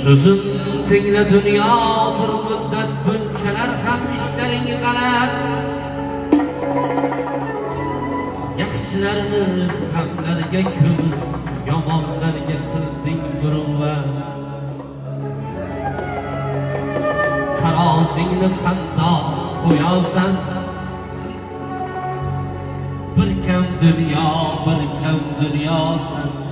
Sözüm tingla dünya bir muddat bunchalar ham ishlaring g'alat. Yaxshilarni hamlarga kun, yomonlarga qilding muruvvat. Tarozingni qandoq qo'yasan? Bir kam dunyosan.